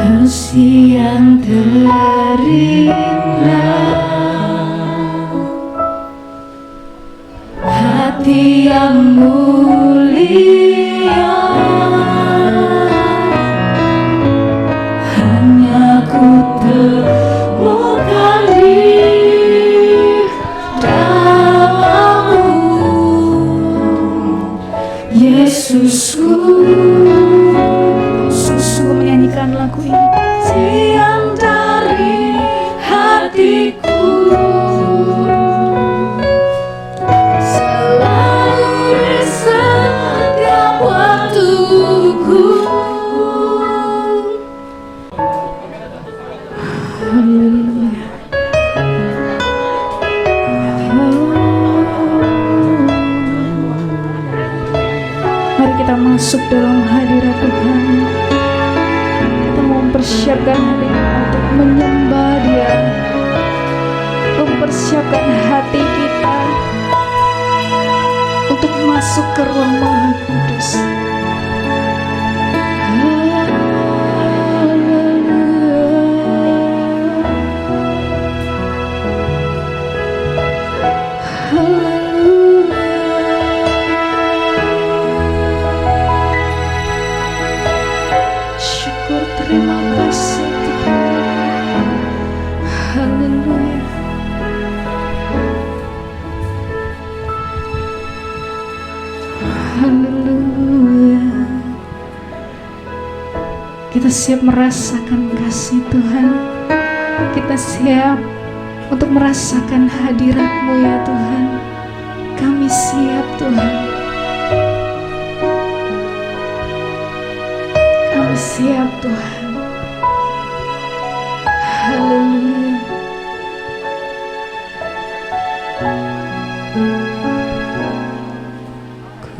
kasih yang terindah, hati yang mulia, hanya ku temukan di dalam-Mu, Yesusku. Sungguh menyanyikan lagu ini, siang dari hatiku, selalu di setiap waktuku. Haleluya. Mari kita masuk dalam hadirat Tuhan. Mempersiapkan hati untuk menyembah Dia, mempersiapkan hati kita untuk masuk ke ruang Maha Kudus. Terima kasih Tuhan. Haleluya. Haleluya. Kita siap merasakan kasih Tuhan. Kita siap untuk merasakan hadirat-Mu ya Tuhan. Kami siap Tuhan. Kami siap Tuhan. Haleluya.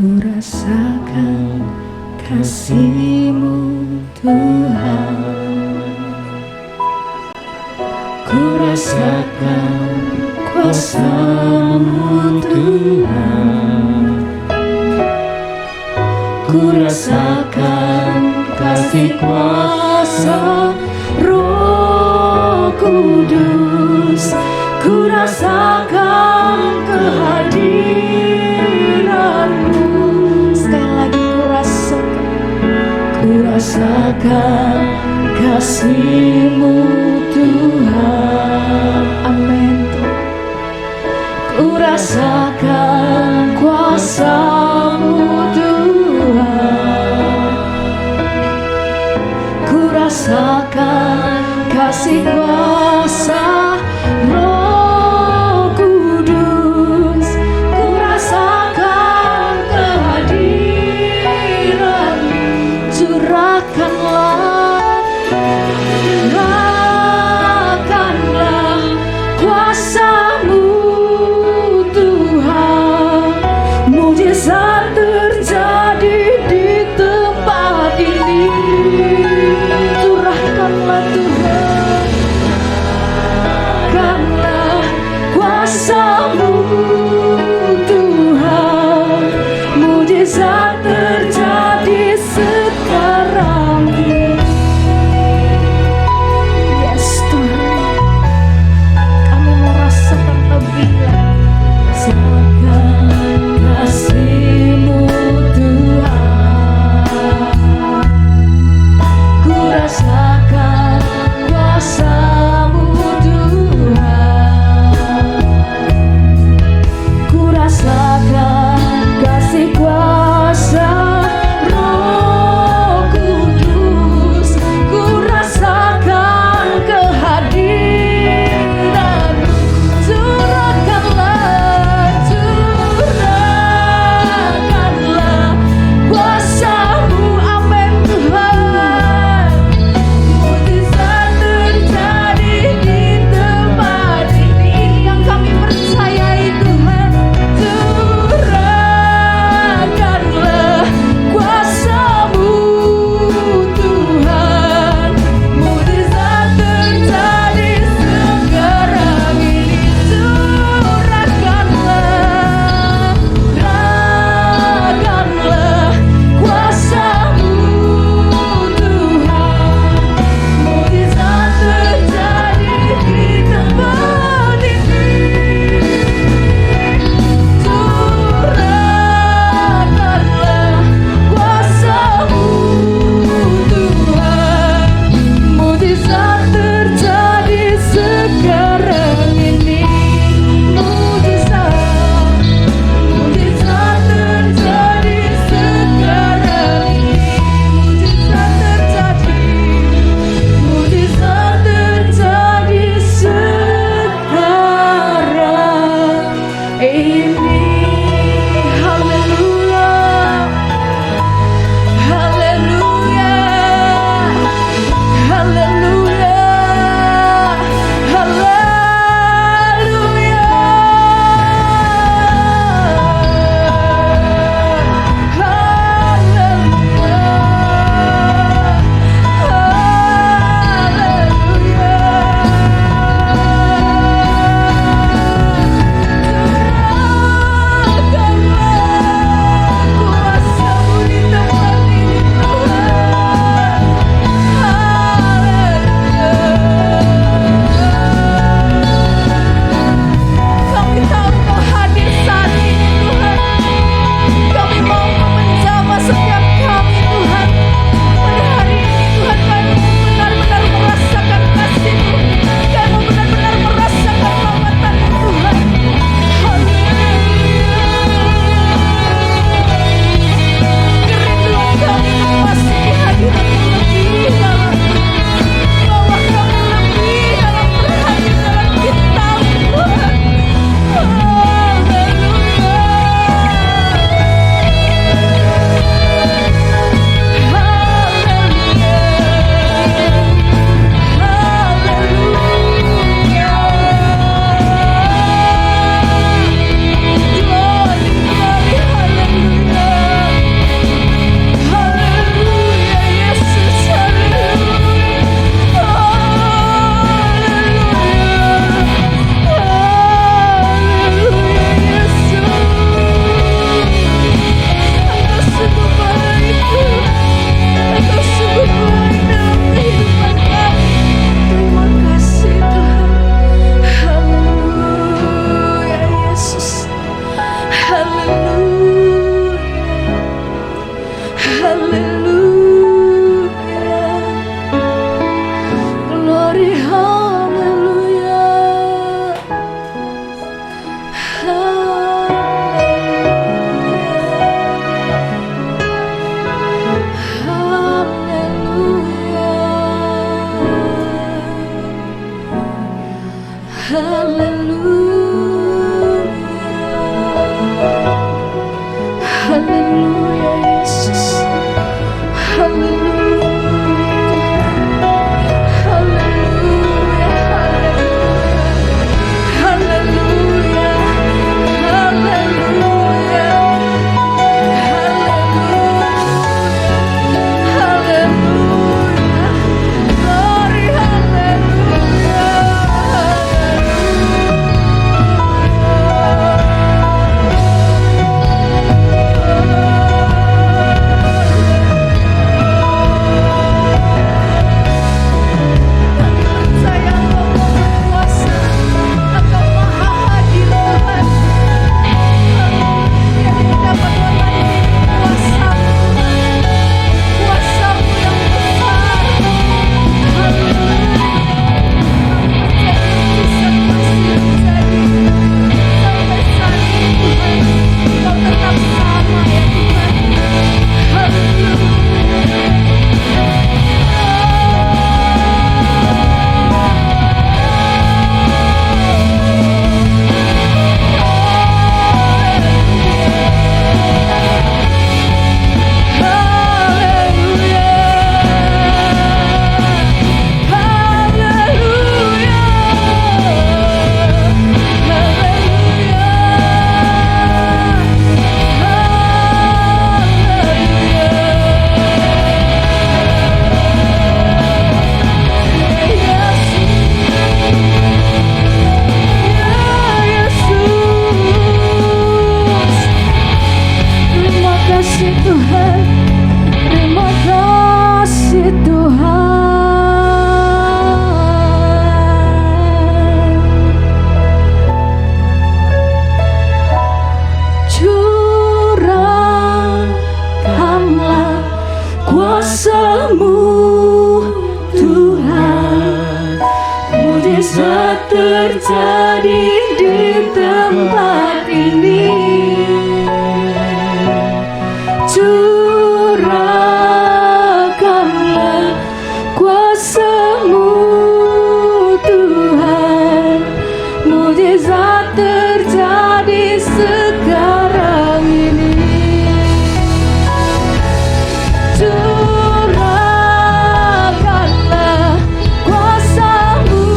Ku rasakan kasih-Mu Tuhan, ku rasakan kuasa-Mu Tuhan, ku rasakan kasih kuasa Roh Kudus, ku rasakan kehadiran-Mu. Sekali lagi ku rasakan kasih-Mu Tuhan. Amin. Ku rasakan kuasa-Mu Tuhan, ku rasakan kasih kuasa Roh Kudus, ku rasakan kehadiran. Curahkanlah kuasa-Mu Tuhan, mujizat terjadi di tempat ini. Curahkanlah Tuhan, curahkanlah kuasa-Mu Tuhan, mujizat terjadi sekarang. Yes Tuhan, kami mau rasakan lebih lagi. Rasakan kasih-Mu Tuhan, ku rasakan kuasa-Mu Tuhan, ku rasakan kasih kuasa Roh Kudus, ku rasakan kehadiran. Curahkanlah kuasa-Mu, amin Tuhan. Haleluya Yesus. Haleluya. Haleluya. Haleluya. Haleluya. Haleluya. Glory, haleluya. Percaya Engkau berkuasa, Engkau maha hadir Tuhan. Yang dapat menandingi kuasa-Mu Tuhan, kuasa-Mu yang besar. Haleluya. Bisa masih terjadi sampai saat ini Tuhan. Engkau tetap sama ya Tuhan. Haleluya. Terima kasih Tuhan, terima kasih Tuhan. Curahkanlah kuasa-Mu Tuhan, mujizat terjadi di tempat ini. Curahkanlah kuasa-Mu Tuhan, mujizat terjadi sekarang ini. Curahkanlah kuasa-Mu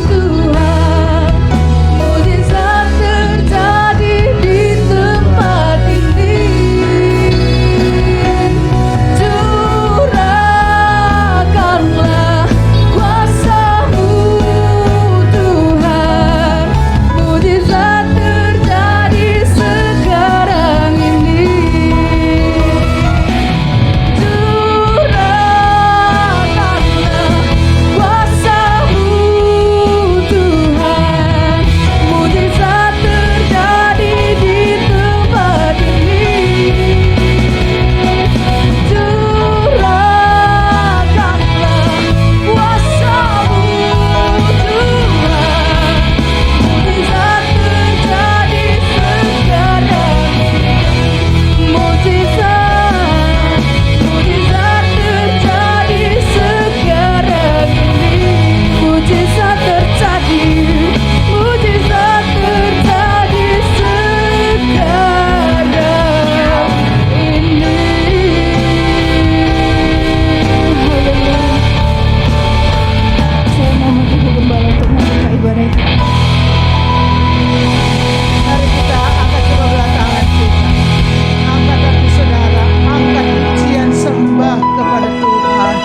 Tuhan, mujizat terjadi di tempat ini. Curahkanlah kuasa-Mu Tuhan, mujizat terjadi sekarang ini. Curahkanlah kuasa-Mu Tuhan, mujizat terjadi di tempat ini. Curahkanlah kuasa-Mu Tuhan, mujizat terjadi sekarang ini. Mujizat terjadi sekarang ini. Mujizat terjadi, mujizat terjadi sekarang ini. Haleluya. Saya mohon Ibu Gembala untuk membuka ibadah. Mari kita angkat kedua belah tangan kita. Angkat hati saudara, angkat pujian sembah kepada Tuhan.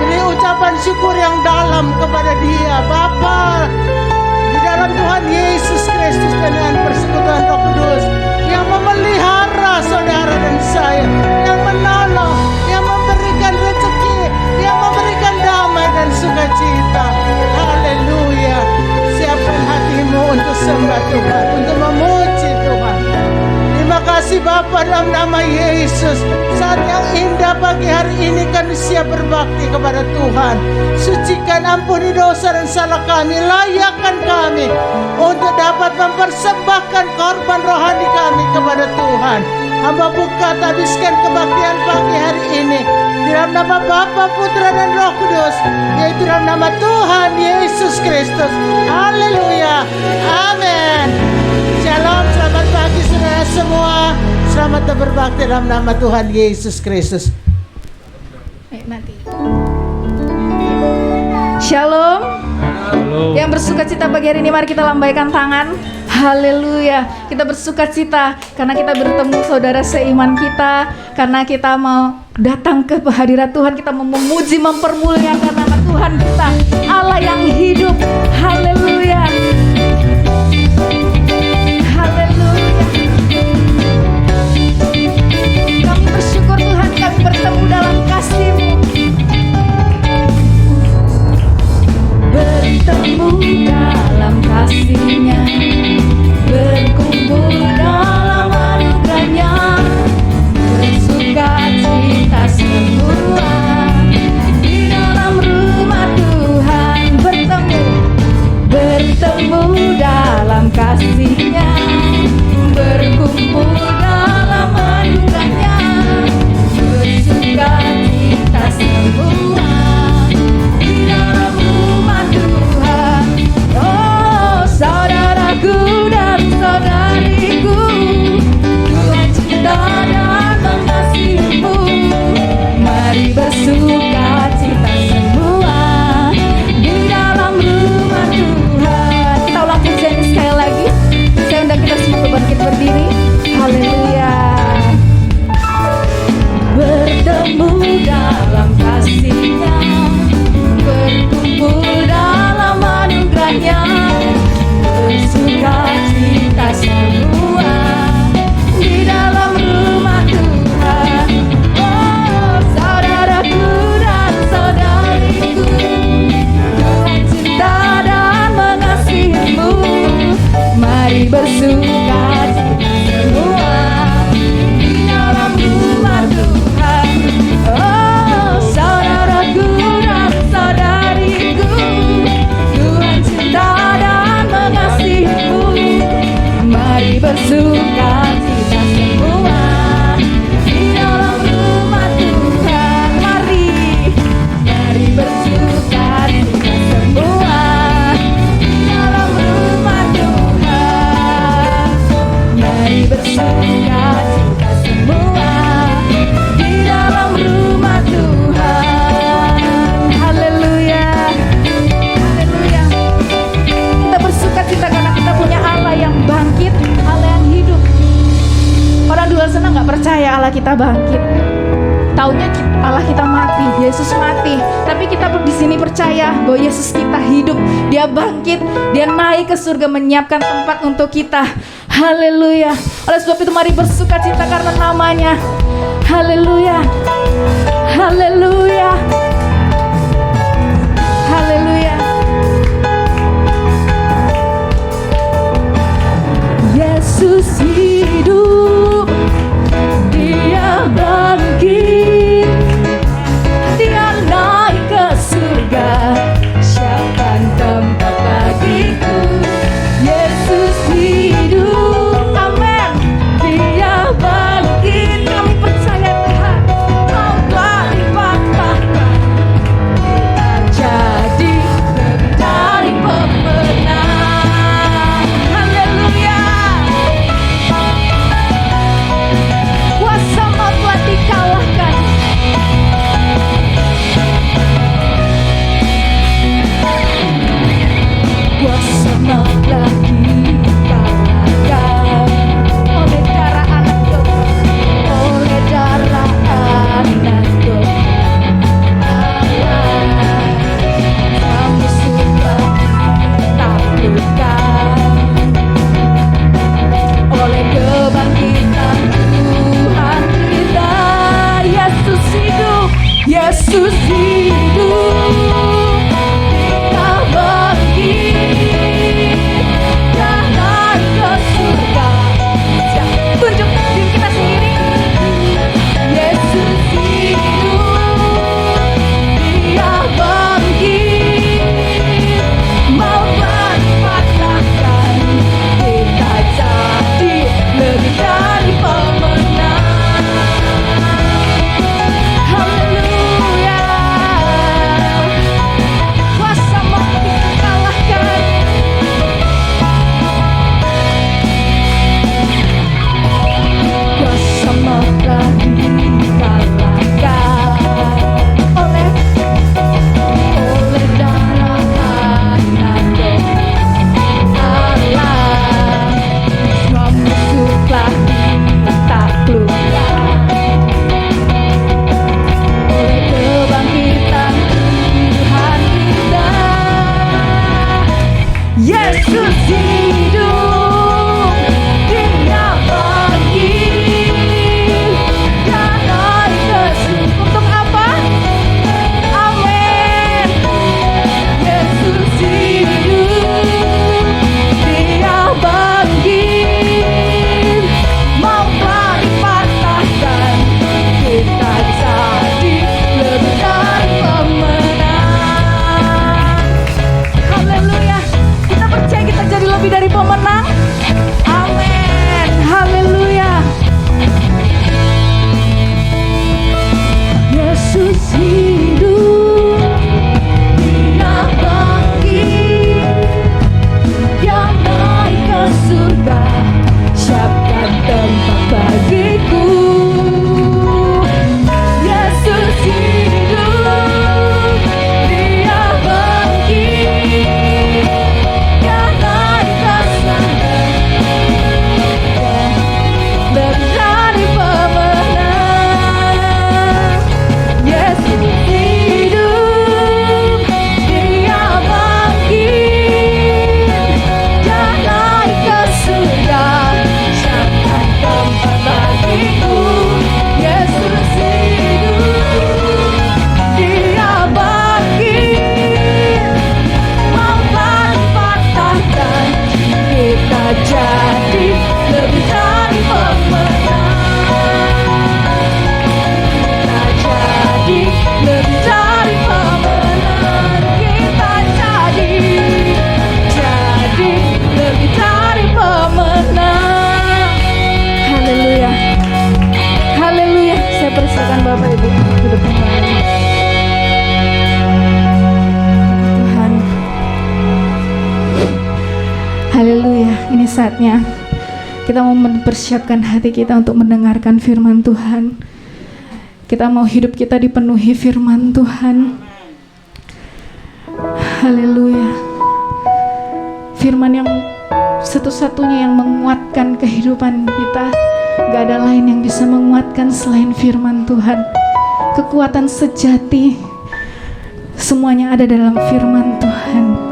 Beri ucapan syukur yang dalam kepada Dia, Bapa. Di dalam Tuhan Yesus Kristus dan dengan persekutuan Roh Kudus yang memelihara saudara dan saya, yang menolong, yang memberikan rezeki, yang memberikan damai dan sukacita. Haleluya. Siapkan hatimu untuk sembah Tuhan, untuk memuji Tuhan. Terima kasih Bapa dalam nama Yesus. Saat yang indah pagi hari ini kami siap berbakti kepada Tuhan. Sucikan, ampuni dosa dan salah kami, layakkan kami untuk dapat mempersembahkan korban rohani kami kepada Tuhan. Hamba buka tabiskan kebaktian pagi hari ini Di dalam nama Bapa, Putra dan Roh Kudus, yaitu dalam nama Tuhan Yesus Kristus. Haleluya. Amin. Shalom, selamat pagi saudara semua. Selamat berbakti dalam nama Tuhan Yesus Kristus. Nanti. Shalom. Yang bersuka cita pagi hari ini, mari kita lambaikan tangan. Haleluya. Kita bersuka cita karena kita bertemu saudara seiman kita, karena kita mau datang ke hadirat Tuhan, kita mau memuji, mempermuliakan nama Tuhan kita, Allah yang hidup. Haleluya. Haleluya. Kami bersyukur Tuhan, kami bertemu dalam kasih-Mu. Bertemu dalam kasih-Nya, berkumpul dalam anugerah-Nya, bersuka cita semua di dalam rumah Tuhan. Bertemu dalam kasih-Nya, berkumpul dalam anugerah-Nya, bersuka cita semua di dalam rumah Tuhan. Oh, saudaraku dan saudariku, Tuhan cinta dan mengasihimu. Mari bersuka cita semua di dalam rumah Tuhan. Kita ulang pujian ini sekali lagi. Saya undang kita semua bangkit berdiri. Haleluya. Bertemu dalam kasih-Nya, berkumpul dalam anugerah-Nya, bersuka cita semua di dalam rumah Tuhan. Oh, saudaraku dan saudariku, Tuhan cinta dan mengasihimu. Mari bersuka cita semua di dalam rumah Tuhan. Oh, saudaraku dan saudariku, Tuhan cinta dan mengasihimu. Mari bersuka cita semua di dalam rumah Tuhan. Mari bersuka cita semua di dalam rumah Tuhan. Mari bersuka cita semua di dalam rumah Tuhan. Haleluya. Haleluya. Kita bersuka cita karena kita punya Allah yang bangkit, Allah yang hidup. Orang di luar sana nggak percaya Allah kita bangkit. Taunya Allah kita mati, Yesus mati. Tapi kita di sini percaya bahwa Yesus kita hidup, Dia bangkit, Dia naik ke surga menyiapkan tempat untuk kita. Haleluya. Oleh sebab itu mari bersuka cita karena namanya. Haleluya. Haleluya. Haleluya. Yesus hidup, Dia bangkit, Dia naik ke surga, siapkan tempat bagiku. Yesus hidup, amin. Dia bangkit, kami percaya Tuhan, mau telah dipatahkan, kita jadi lebih dari pemenang. Haleluya. Kuasa maut telah dikalahkan. Kuasa maut telah dikalahkan oleh darah anak domba, oleh darah anak domba. Kami sudah taklukkan oleh kebangkitan Tuhan kita. Yesus hidup, Yesus hidup, Dia bangkit, Dia naik ke surga. Tunjuk diri kita sendiri. Yesus hidup, Dia bangkit, mau dipatahkan, kita jadi lebih dari pemenang. Haleluya. saatnya kita mau mempersiapkan hati kita untuk mendengarkan firman Tuhan. Kita mau hidup kita dipenuhi firman Tuhan. Haleluya. Firman yang satu-satunya yang menguatkan kehidupan kita. Gak ada lain yang bisa menguatkan selain firman Tuhan. Kekuatan sejati semuanya ada dalam firman Tuhan.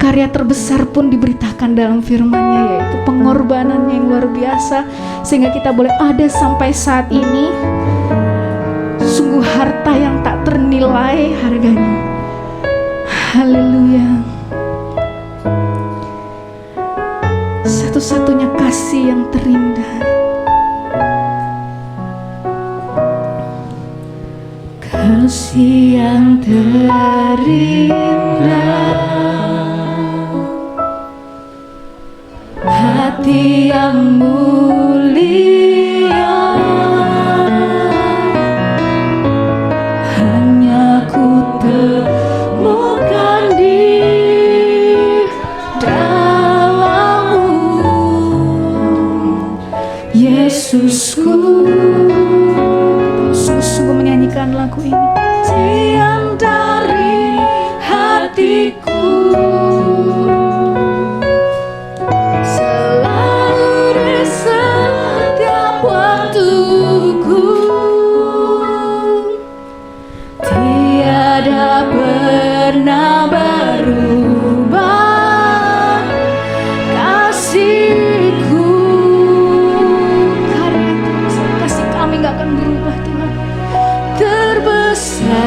Karya terbesar pun diberitakan dalam firman-Nya, yaitu pengorbanannya yang luar biasa, sehingga kita boleh ada sampai saat ini. Sungguh harta yang tak ternilai harganya. Haleluya. Satu-satunya kasih yang terindah. Kasih yang terindah, hati yang mulia, hanya ku temukan di dalam-Mu, Yesusku. Sungguh menyanyikan lagu ini. Tiang dari hatiku, pernah berubah kasih-Ku. Karya terbesar kasih Kami gak akan berubah Tuhan. Terbesar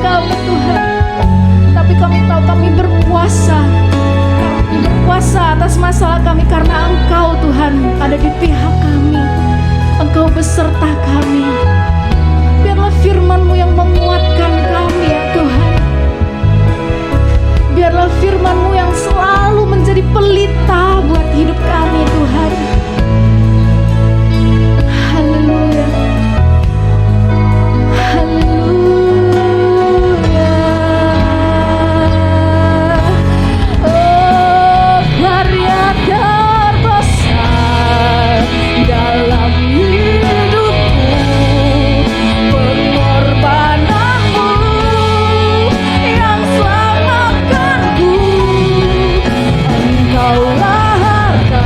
kami Tuhan, tapi kami tahu kami berkuasa. Kami berkuasa atas masalah kami karena Engkau Tuhan ada di pihak kami. Engkau beserta kami. Biarlah firman-Mu yang menguatkan kami ya Tuhan. Biarlah firman-Mu yang selalu menjadi pelita buat hidup kami Tuhan. Haleluya. Haleluya. Oh, karya terbesar dalam hidupku, pengorbananmu yang selamatkanku. Engkaulah harta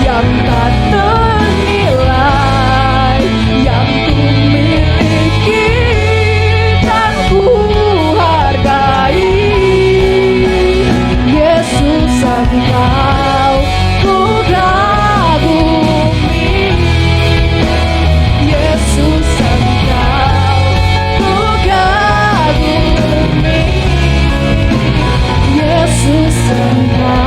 yang tak ternilai, yang ku miliki dan ku hargai. Yesus, Engkau ku kagumi. Yesus, Engkau ku kagumi. Yesus, Engkau,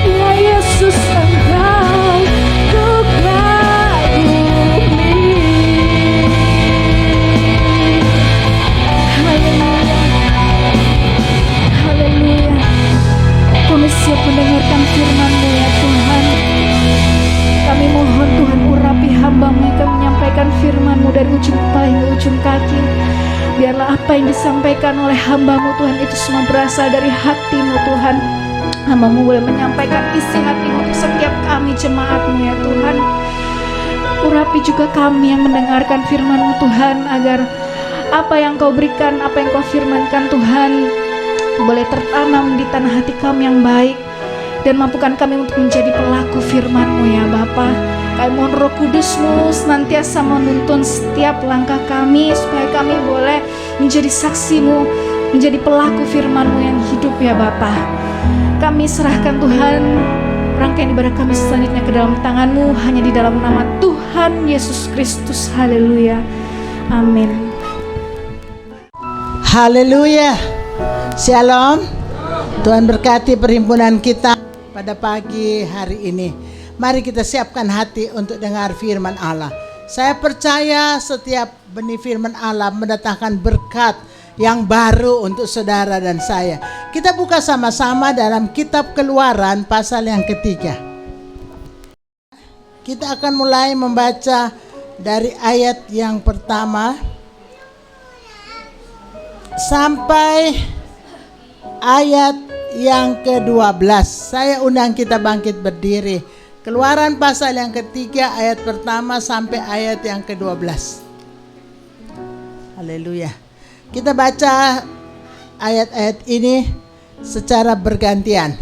ya Yesus, Engkau ku kagumi. Haleluya. Haleluya. Kami siap mendengarkan firman-Mu ya Tuhan. Kami mohon Tuhan urapi hamba-Mu yang akan menyampaikan firman-Mu dari ujung kepala hingga ujung kaki. Biarlah apa yang disampaikan oleh hamba-Mu Tuhan itu semua berasal dari hati-Mu Tuhan. Hamba-Mu boleh menyampaikan isi hati-Mu untuk setiap kami jemaat-Mu ya Tuhan. Urapi juga kami yang mendengarkan firman-Mu Tuhan, agar apa yang Kau berikan, apa yang Kau firmankan Tuhan boleh tertanam di tanah hati kami yang baik, dan mampukan kami untuk menjadi pelaku firman-Mu ya Bapa. Kami mohon Roh Kudus-Mu senantiasa menuntun setiap langkah kami, supaya kami boleh menjadi saksi-Mu, menjadi pelaku firman-Mu yang hidup ya Bapa. Kami serahkan Tuhan rangkaian ibadah kami selanjutnya ke dalam tangan-Mu, hanya di dalam nama Tuhan Yesus Kristus. Haleluya. Amin. Haleluya. Shalom. Tuhan berkati perhimpunan kita pada pagi hari ini. Mari kita siapkan hati untuk dengar firman Allah. Saya percaya setiap benih firman Allah mendatangkan berkat yang baru untuk saudara dan saya. Kita buka sama-sama dalam kitab Keluaran pasal yang ketiga. Kita akan mulai membaca dari ayat yang pertama sampai ayat yang ke-12. Saya undang kita bangkit berdiri. Keluaran pasal yang ketiga ayat pertama sampai ayat yang ke-12. Haleluya. Kita baca ayat-ayat ini secara bergantian.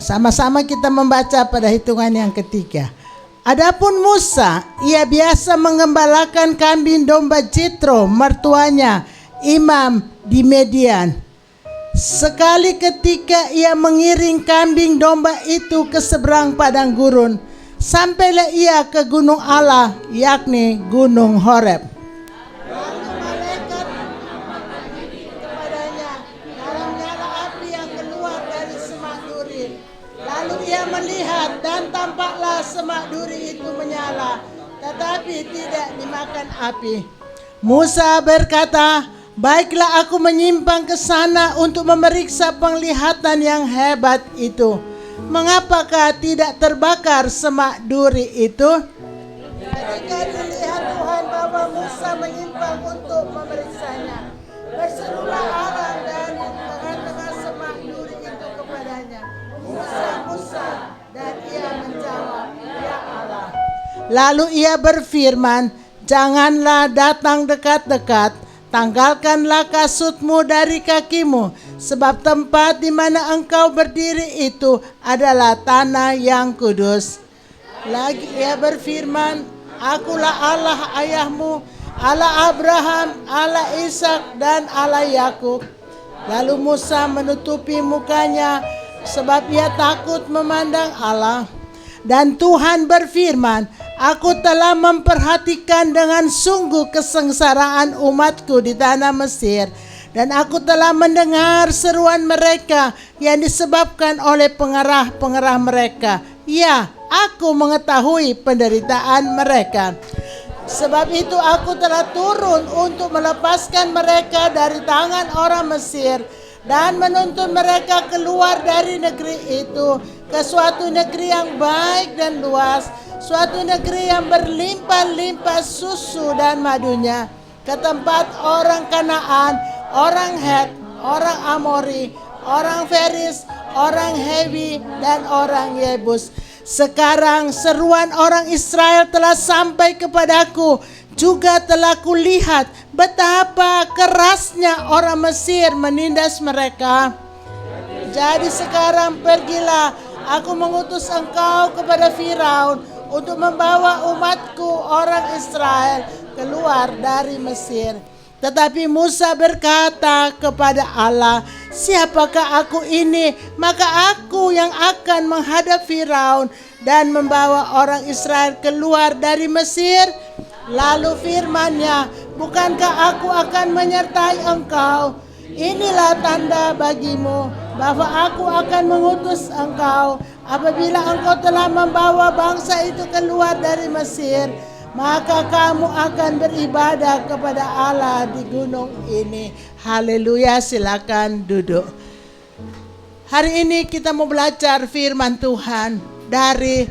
Sama-sama kita membaca pada hitungan yang ketiga. Adapun Musa, ia biasa mengembalakan kambing domba Jitro, mertuanya, imam di Median. Sekali ketika ia mengiring kambing domba itu ke seberang padang gurun, sampailah ia ke gunung Allah, yakni gunung Horeb. Lalu malaikat kepadanya dalam nyala api yang keluar dari semak duri. Lalu ia melihat, dan tampaklah semak duri itu menyala, tetapi tidak dimakan api. Musa berkata, baiklah, aku menyimpang ke sana untuk memeriksa penglihatan yang hebat itu. Mengapakah tidak terbakar semak duri itu? Ketika dilihat Tuhan bahwa Musa menyimpang untuk memeriksanya, berserulah Allah dari tengah-tengah semak duri itu kepadanya, Musa, Musa, dan ia menjawab, ya Allah. Lalu ia berfirman, janganlah datang dekat-dekat. Tanggalkanlah kasutmu dari kakimu, sebab tempat di mana engkau berdiri itu adalah tanah yang kudus. Lagi ia berfirman, akulah Allah ayahmu, Allah Abraham, Allah Ishak, dan Allah Yakub. Lalu Musa menutupi mukanya, sebab ia takut memandang Allah. Dan Tuhan berfirman, Aku telah memperhatikan dengan sungguh kesengsaraan umatku di tanah Mesir, dan aku telah mendengar seruan mereka yang disebabkan oleh pengarah-pengarah mereka. Ya, aku mengetahui penderitaan mereka. Sebab itu aku telah turun untuk melepaskan mereka dari tangan orang Mesir dan menuntun mereka keluar dari negeri itu ke suatu negeri yang baik dan luas, suatu negeri yang berlimpah-limpah susu dan madunya, ke tempat orang Kanaan, orang Het, orang Amori, orang Feris, orang Hewi, dan orang Yebus. Sekarang seruan orang Israel telah sampai kepadaku, juga telah kulihat betapa kerasnya orang Mesir menindas mereka. Jadi sekarang pergilah, aku mengutus engkau kepada Firaun untuk membawa umatku orang Israel keluar dari Mesir. Tetapi Musa berkata kepada Allah, siapakah aku ini? Maka aku yang akan menghadap Firaun dan membawa orang Israel keluar dari Mesir. Lalu firman-Nya, bukankah aku akan menyertai engkau? Inilah tanda bagimu bahwa aku akan mengutus engkau. Apabila engkau telah membawa bangsa itu keluar dari Mesir, maka kamu akan beribadah kepada Allah di gunung ini. Haleluya, silakan duduk. Hari ini kita mau belajar firman Tuhan dari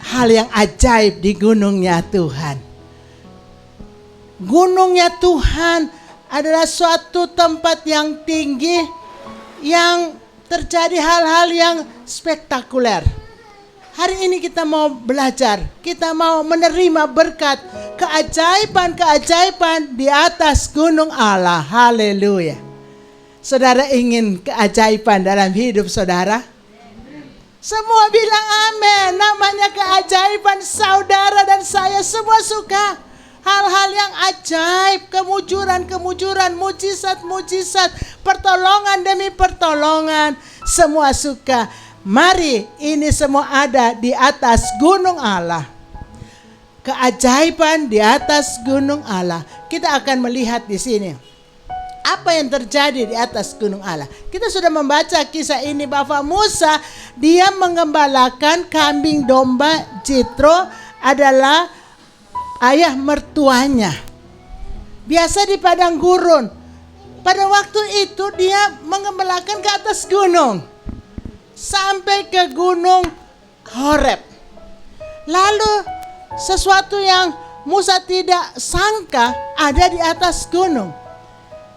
hal yang ajaib di gunungnya Tuhan. Gunungnya Tuhan adalah suatu tempat yang tinggi, yang terjadi hal-hal yang spektakuler. Hari ini kita mau belajar, kita mau menerima berkat keajaiban-keajaiban di atas gunung Allah. Haleluya. Saudara ingin keajaiban dalam hidup saudara? Semua bilang amin. Namanya keajaiban, saudara dan saya semua suka. Hal-hal yang ajaib, kemujuran-kemujuran, mujizat-mujizat, pertolongan demi pertolongan, semua suka. Mari, ini semua ada di atas gunung Allah. Keajaiban di atas gunung Allah. Kita akan melihat di sini apa yang terjadi di atas gunung Allah. Kita sudah membaca kisah ini bahwa Musa, dia mengembalakan kambing domba. Jitro adalah ayah mertuanya. Biasa di padang gurun. Pada waktu itu dia mengembalakan ke atas gunung, sampai ke gunung Horeb. Lalu sesuatu yang Musa tidak sangka ada di atas gunung.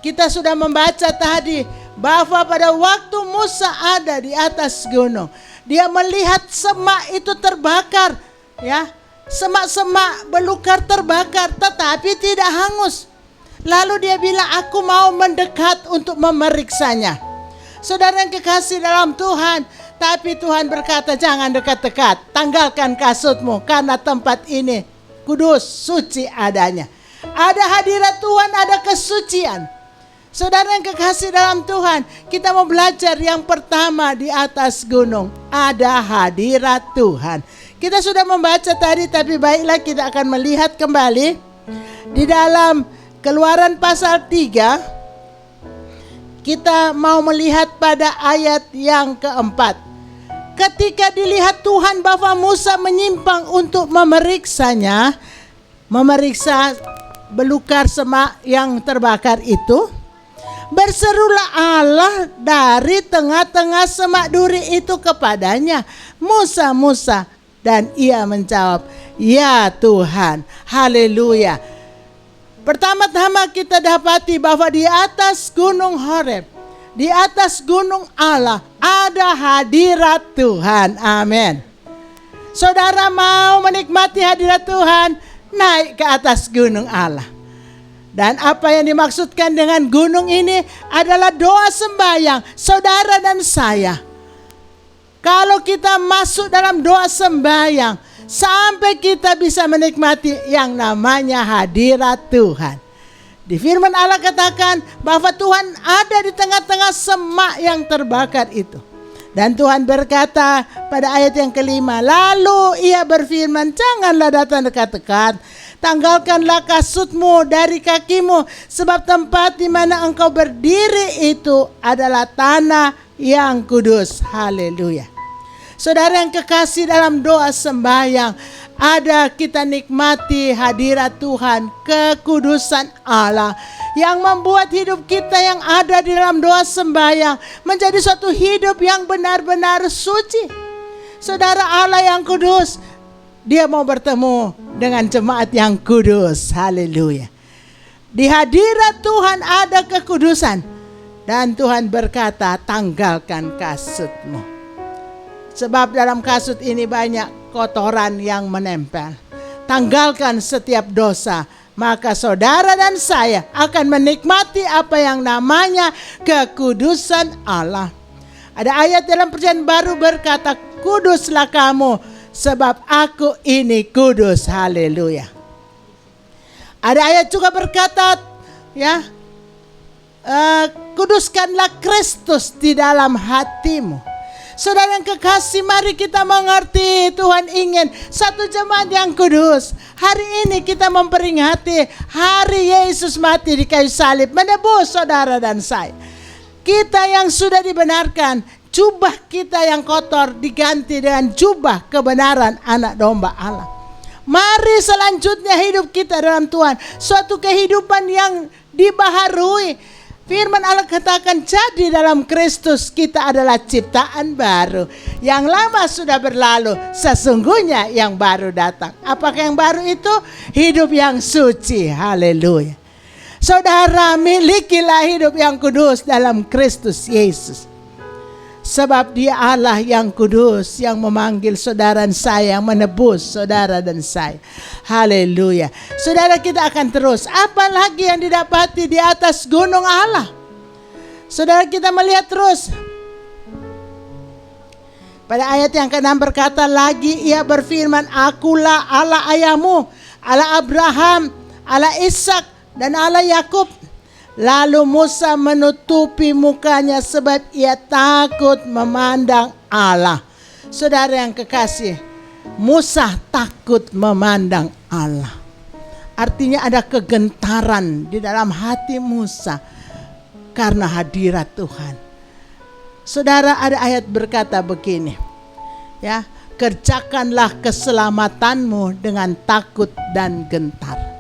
Kita sudah membaca tadi bahwa pada waktu Musa ada di atas gunung, dia melihat semak itu terbakar, ya. Semak-semak belukar terbakar tetapi tidak hangus. Lalu dia bilang, aku mau mendekat untuk memeriksanya. Saudara yang kekasih dalam Tuhan, tapi Tuhan berkata, jangan dekat-dekat, tanggalkan kasutmu, karena tempat ini kudus, suci adanya. Ada hadirat Tuhan, ada kesucian. Saudara yang kekasih dalam Tuhan, kita mau belajar yang pertama di atas gunung, ada hadirat Tuhan. Kita sudah membaca tadi, tapi baiklah kita akan melihat kembali di dalam Keluaran pasal 3. Kita mau melihat pada ayat yang keempat. Ketika dilihat Tuhan bahwa Musa menyimpang untuk memeriksanya, memeriksa belukar semak yang terbakar itu, berserulah Allah dari tengah-tengah semak duri itu kepadanya, Musa, Musa. Dan ia menjawab, ya Tuhan. Haleluya. Pertama-tama kita dapati bahwa di atas gunung Horeb, di atas gunung Allah, ada hadirat Tuhan. Amin. Saudara mau menikmati hadirat Tuhan, naik ke atas gunung Allah. Dan apa yang dimaksudkan dengan gunung ini adalah doa sembahyang saudara dan saya. Kalau kita masuk dalam doa sembahyang, sampai kita bisa menikmati yang namanya hadirat Tuhan. Di firman Allah katakan bahwa Tuhan ada di tengah-tengah semak yang terbakar itu. Dan Tuhan berkata pada ayat yang kelima, lalu ia berfirman, janganlah datang dekat-dekat, tanggalkanlah kasutmu dari kakimu, sebab tempat di mana engkau berdiri itu adalah tanah yang kudus. Haleluya. Saudara yang kekasih, dalam doa sembahyang ada kita nikmati hadirat Tuhan, kekudusan Allah yang membuat hidup kita yang ada di dalam doa sembahyang menjadi suatu hidup yang benar-benar suci. Saudara, Allah yang kudus, Dia mau bertemu dengan jemaat yang kudus. Haleluya. Di hadirat Tuhan ada kekudusan, dan Tuhan berkata, tanggalkan kasutmu, sebab dalam kasut ini banyak kotoran yang menempel. Tanggalkan setiap dosa, maka saudara dan saya akan menikmati apa yang namanya kekudusan Allah. Ada ayat dalam Perjanjian Baru berkata, kuduslah kamu sebab aku ini kudus. Haleluya. Ada ayat juga berkata, kuduskanlah Kristus di dalam hatimu. Saudara yang kekasih, mari kita mengerti Tuhan ingin satu jemaat yang kudus. Hari ini kita memperingati hari Yesus mati di kayu salib, menebus saudara dan saya. Kita yang sudah dibenarkan, jubah kita yang kotor diganti dengan jubah kebenaran anak domba Allah. Mari selanjutnya hidup kita dalam Tuhan, suatu kehidupan yang dibaharui. Firman Allah katakan, jadi dalam Kristus kita adalah ciptaan baru. Yang lama sudah berlalu, sesungguhnya yang baru datang. Apakah yang baru itu? Hidup yang suci. Haleluya. Saudara, milikilah hidup yang kudus dalam Kristus Yesus. Sebab Dia Allah yang kudus, yang memanggil saudara dan saya, yang menebus saudara dan saya. Haleluya. Saudara, kita akan terus. Apalagi yang didapati di atas gunung Allah. Saudara, kita melihat terus. Pada ayat yang ke-6 berkata lagi, ia berfirman, akulah Allah ayahmu, Allah Abraham, Allah Ishak, dan Allah Yakub. Lalu Musa menutupi mukanya sebab ia takut memandang Allah. Saudara yang kekasih, Musa takut memandang Allah. Artinya ada kegentaran di dalam hati Musa karena hadirat Tuhan. Saudara, ada ayat berkata begini, kerjakanlah keselamatanmu dengan takut dan gentar.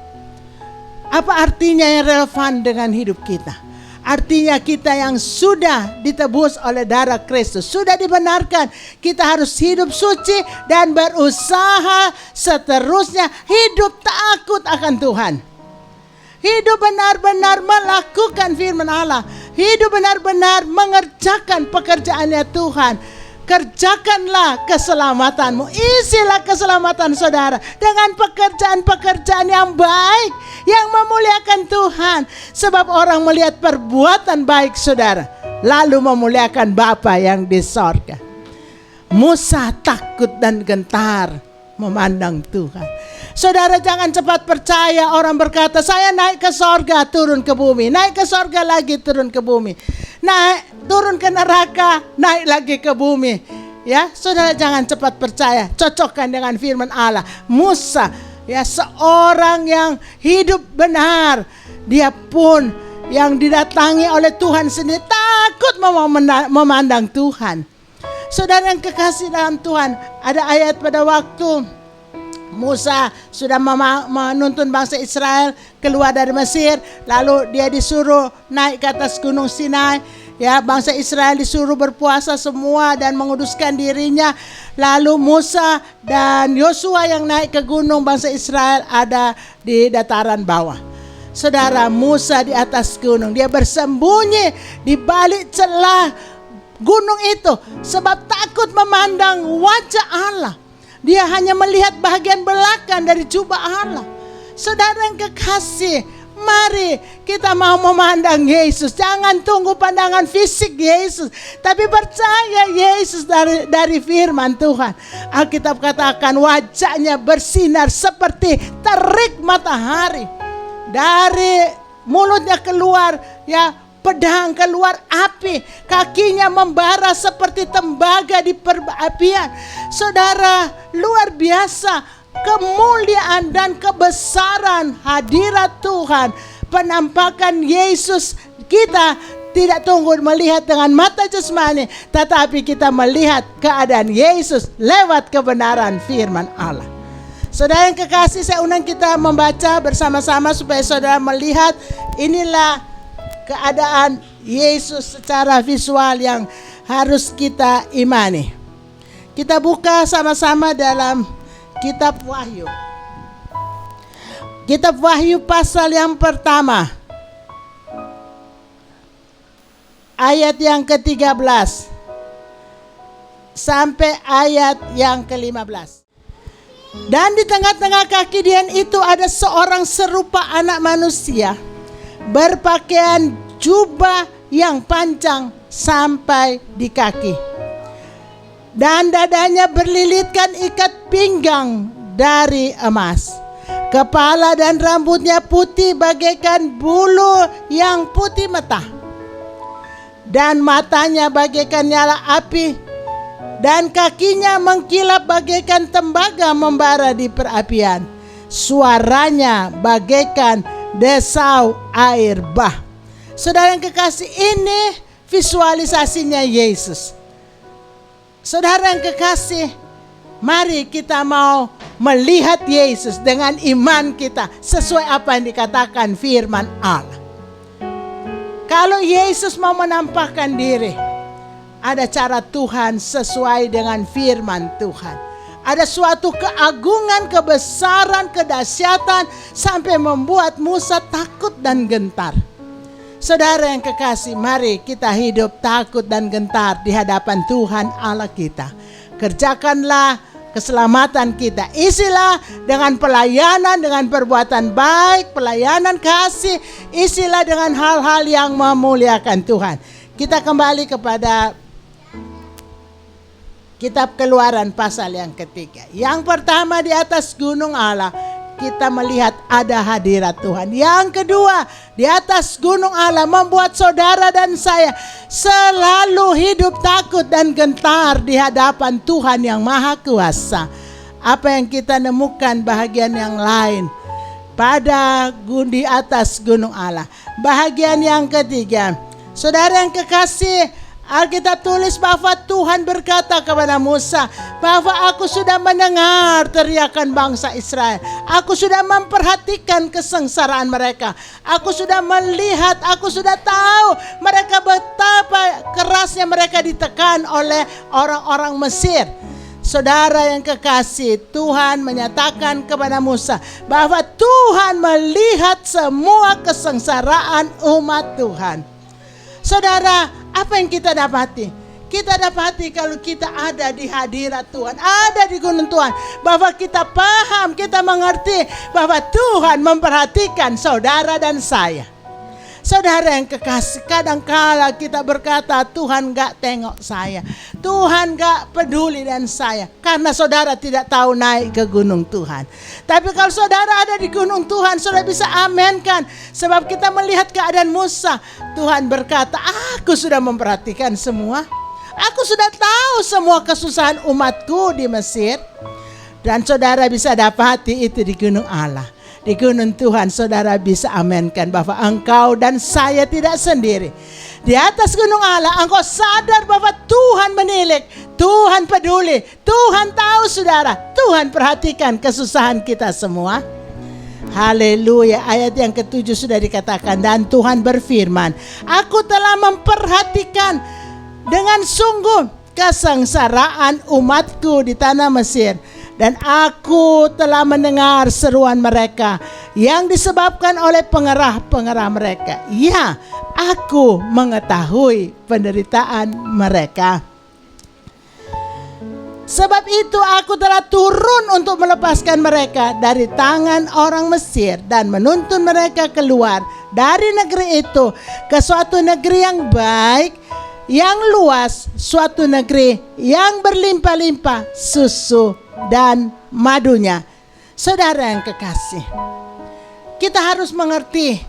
Apa artinya yang relevan dengan hidup kita? Artinya kita yang sudah ditebus oleh darah Kristus, sudah dibenarkan, kita harus hidup suci dan berusaha seterusnya hidup takut akan Tuhan. Hidup benar-benar melakukan firman Allah, hidup benar-benar mengerjakan pekerjaannya Tuhan. Kerjakanlah keselamatanmu, isilah keselamatan saudara dengan pekerjaan-pekerjaan yang baik, yang memuliakan Tuhan. Sebab orang melihat perbuatan baik saudara, lalu memuliakan Bapa yang di sorga. Musa takut dan gentar memandang Tuhan. Saudara, jangan cepat percaya orang berkata, saya naik ke sorga turun ke bumi, naik ke sorga lagi turun ke bumi, naik turun ke neraka, naik lagi ke bumi. Saudara, jangan cepat percaya. Cocokkan dengan firman Allah. Musa, seorang yang hidup benar, dia pun yang didatangi oleh Tuhan sendiri takut memandang Tuhan. Saudara yang kekasih dalam Tuhan, ada ayat pada waktu Musa sudah menuntun bangsa Israel keluar dari Mesir, lalu dia disuruh naik ke atas gunung Sinai. Bangsa Israel disuruh berpuasa semua dan menguduskan dirinya. Lalu Musa dan Yosua yang naik ke gunung, bangsa Israel ada di dataran bawah. Saudara, Musa di atas gunung, dia bersembunyi di balik celah gunung itu sebab takut memandang wajah Allah. Dia hanya melihat bagian belakang dari jubah Allah. Saudara yang kekasih, mari kita mau memandang Yesus. Jangan tunggu pandangan fisik Yesus, tapi percaya Yesus dari firman Tuhan. Alkitab katakan wajahnya bersinar seperti terik matahari. Dari mulutnya keluar pedang, keluar api. Kakinya membara seperti tembaga di perapian. Saudara, luar biasa kemuliaan dan kebesaran hadirat Tuhan. Penampakan Yesus kita tidak tunggu melihat dengan mata jasmani, tetapi kita melihat keadaan Yesus lewat kebenaran firman Allah. Saudara yang kekasih, saya undang kita membaca bersama-sama supaya saudara melihat inilah keadaan Yesus secara visual yang harus kita imani. Kita buka sama-sama dalam Kitab Wahyu. Kitab Wahyu pasal yang pertama, ayat yang ke-13 sampai ayat yang ke-15. Dan di tengah-tengah kaki Dian itu ada seorang serupa anak manusia, berpakaian jubah yang panjang sampai di kaki, dan dadanya berlilitkan ikat pinggang dari emas. Kepala dan rambutnya putih bagaikan bulu yang putih metah, dan matanya bagaikan nyala api, dan kakinya mengkilap bagaikan tembaga membara di perapian. Suaranya bagaikan desau air bah. Saudara yang kekasih, ini visualisasinya Yesus. Saudara yang kekasih, mari kita mau melihat Yesus dengan iman kita sesuai apa yang dikatakan firman Allah. Kalau Yesus mau menampakkan diri, ada cara Tuhan sesuai dengan firman Tuhan. Ada suatu keagungan, kebesaran, kedahsyatan sampai membuat Musa takut dan gentar. Saudara yang kekasih, mari kita hidup takut dan gentar di hadapan Tuhan Allah kita. Kerjakanlah keselamatan kita. Isilah dengan pelayanan, dengan perbuatan baik, pelayanan kasih. Isilah dengan hal-hal yang memuliakan Tuhan. Kita kembali kepada Kitab Keluaran pasal yang ketiga. Yang pertama, di atas gunung Allah kita melihat ada hadirat Tuhan. Yang kedua, di atas gunung Allah membuat saudara dan saya selalu hidup takut dan gentar di hadapan Tuhan yang Maha Kuasa. Apa yang kita nemukan bahagian yang lain pada di atas gunung Allah. Bahagian yang ketiga, saudara yang kekasih, Alkitab tulis bahwa Tuhan berkata kepada Musa bahwa aku sudah mendengar teriakan bangsa Israel. Aku sudah memperhatikan kesengsaraan mereka. Aku sudah melihat, aku sudah tahu mereka betapa kerasnya mereka ditekan oleh orang-orang Mesir. Saudara yang kekasih, Tuhan menyatakan kepada Musa bahwa Tuhan melihat semua kesengsaraan umat Tuhan. Saudara, apa yang kita dapati? Kita dapati kalau kita ada di hadirat Tuhan, ada di gunung Tuhan, bahwa kita paham, kita mengerti bahwa Tuhan memperhatikan saudara dan saya. Saudara yang kekasih, kadangkala kita berkata Tuhan gak tengok saya, Tuhan gak peduli dan saya, karena saudara tidak tahu naik ke gunung Tuhan. Tapi kalau saudara ada di gunung Tuhan, saudara bisa amenkan. Sebab kita melihat keadaan Musa, Tuhan berkata, aku sudah memperhatikan semua. Aku sudah tahu semua kesusahan umatku di Mesir. Dan saudara bisa dapati itu di gunung Allah. Di gunung Tuhan saudara bisa amenkan bahwa engkau dan saya tidak sendiri. Di atas gunung Allah engkau sadar bahwa Tuhan menilik, Tuhan peduli, Tuhan tahu saudara, Tuhan perhatikan kesusahan kita semua. Haleluya. Ayat yang ke-7 sudah dikatakan, dan Tuhan berfirman, aku telah memperhatikan dengan sungguh kesengsaraan umatku di tanah Mesir. Dan aku telah mendengar seruan mereka yang disebabkan oleh pengerah-pengerah mereka. Ya, aku mengetahui penderitaan mereka. Sebab itu aku telah turun untuk melepaskan mereka dari tangan orang Mesir dan menuntun mereka keluar dari negeri itu ke suatu negeri yang baik, yang luas, suatu negeri yang berlimpah-limpah susu dan madunya. Saudara yang kekasih, kita harus mengerti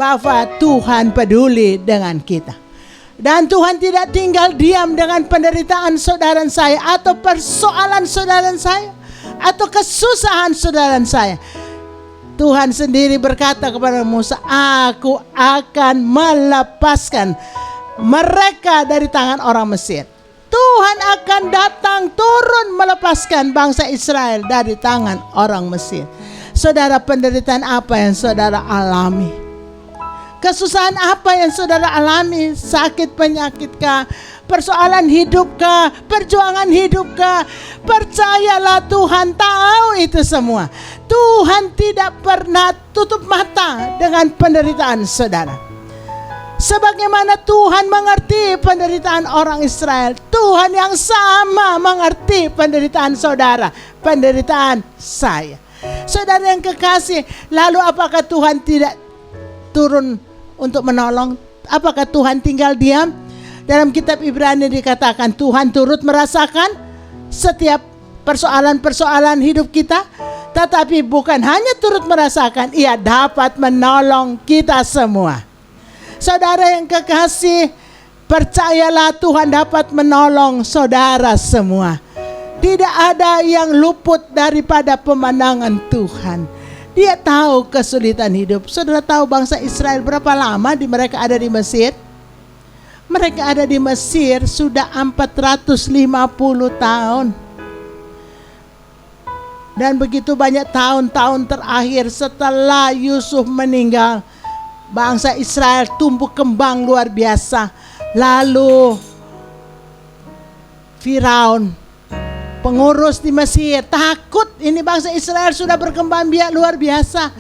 bahwa Tuhan peduli dengan kita. Dan Tuhan tidak tinggal diam dengan penderitaan saudara saya, atau persoalan saudara saya, atau kesusahan saudara saya. Tuhan sendiri berkata kepada Musa, aku akan melepaskan mereka dari tangan orang Mesir. Tuhan akan datang turun melepaskan bangsa Israel dari tangan orang Mesir. Saudara, penderitaan apa yang saudara alami? Kesusahan apa yang saudara alami? Sakit, penyakit kah? Persoalan hidup kah? Perjuangan hidup kah? Percayalah Tuhan tahu itu semua. Tuhan tidak pernah tutup mata dengan penderitaan saudara. Sebagaimana Tuhan mengerti penderitaan orang Israel, Tuhan yang sama mengerti penderitaan saudara, penderitaan saya. Saudara yang kekasih, lalu apakah Tuhan tidak turun untuk menolong? Apakah Tuhan tinggal diam? Dalam kitab Ibrani dikatakan Tuhan turut merasakan setiap persoalan-persoalan hidup kita, tetapi bukan hanya turut merasakan, Ia dapat menolong kita semua. Saudara yang kekasih, percayalah Tuhan dapat menolong saudara semua. Tidak ada yang luput daripada pemandangan Tuhan. Dia tahu kesulitan hidup. Saudara tahu bangsa Israel berapa lama mereka ada di Mesir? Mereka ada di Mesir sudah 450 tahun. Dan begitu banyak tahun-tahun terakhir setelah Yusuf meninggal, bangsa Israel tumbuh kembang luar biasa. Lalu Firaun, pengurus di Mesir, takut ini bangsa Israel sudah berkembang biak luar biasa.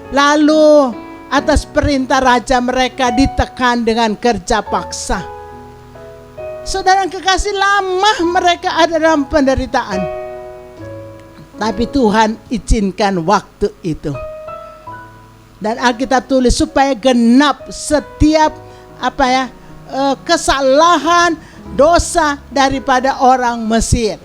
Lalu atas perintah raja mereka ditekan dengan kerja paksa. Saudara yang kekasih, lama mereka ada dalam penderitaan. Tapi Tuhan izinkan waktu itu. Dan Alkitab tulis supaya genap setiap kesalahan, dosa daripada orang Mesir.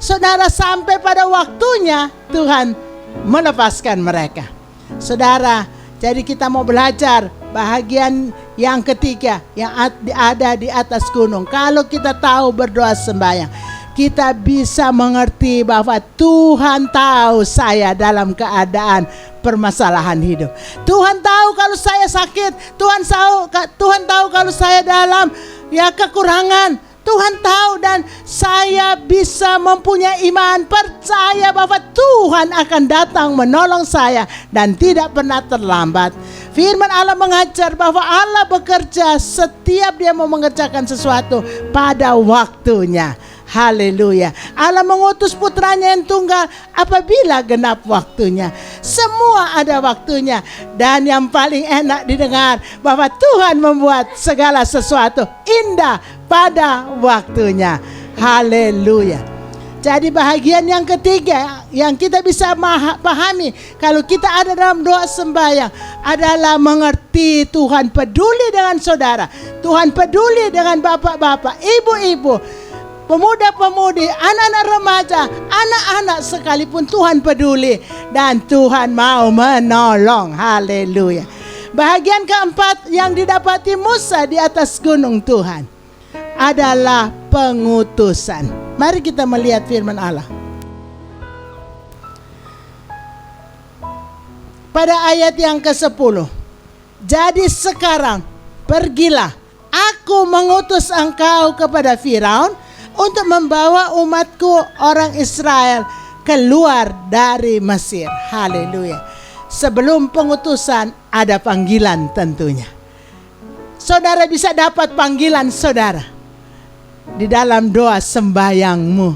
Saudara, sampai pada waktunya Tuhan melepaskan mereka. Saudara, jadi kita mau belajar bahagian yang ketiga yang ada di atas gunung. Kalau kita tahu berdoa sembahyang, kita bisa mengerti bahwa Tuhan tahu saya dalam keadaan permasalahan hidup. Tuhan tahu kalau saya sakit. Tuhan tahu kalau saya dalam kekurangan. Tuhan tahu, dan saya bisa mempunyai iman, percaya bahwa Tuhan akan datang menolong saya dan tidak pernah terlambat. Firman Allah mengajar bahwa Allah bekerja setiap Dia mau mengerjakan sesuatu pada waktunya. Haleluya. Allah mengutus putranya yang tunggal apabila genap waktunya. Semua ada waktunya. Dan yang paling enak didengar bahwa Tuhan membuat segala sesuatu indah pada waktunya. Haleluya. Jadi bahagian yang ketiga yang kita bisa pahami kalau kita ada dalam doa sembahyang adalah mengerti Tuhan peduli dengan saudara. Tuhan peduli dengan bapak-bapak, ibu-ibu, pemuda-pemudi, anak-anak remaja, anak-anak sekalipun Tuhan peduli dan Tuhan mau menolong. Haleluya. Bahagian keempat yang didapati Musa di atas gunung Tuhan adalah pengutusan. Mari kita melihat firman Allah. Pada ayat yang ke-10. Jadi sekarang pergilah, aku mengutus engkau kepada Firaun untuk membawa umatku orang Israel keluar dari Mesir. Haleluya. Sebelum pengutusan ada panggilan tentunya. Saudara bisa dapat panggilan saudara di dalam doa sembahyangmu.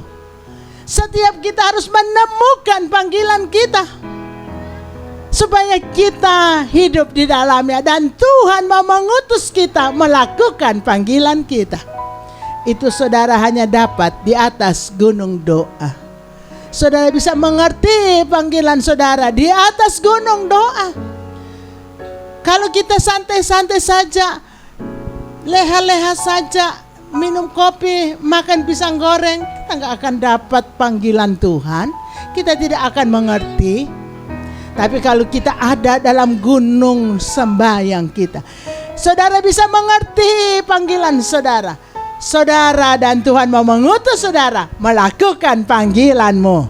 Setiap kita harus menemukan panggilan kita supaya kita hidup di dalamnya, dan Tuhan mau mengutus kita melakukan panggilan kita. Itu saudara hanya dapat di atas gunung doa. Saudara bisa mengerti panggilan saudara di atas gunung doa. Kalau kita santai-santai saja, leha-leha saja, minum kopi, makan pisang goreng, kita nggak akan dapat panggilan Tuhan. Kita tidak akan mengerti. Tapi kalau kita ada dalam gunung sembahyang kita, saudara bisa mengerti panggilan saudara. Saudara dan Tuhan mau mengutus saudara melakukan panggilanmu.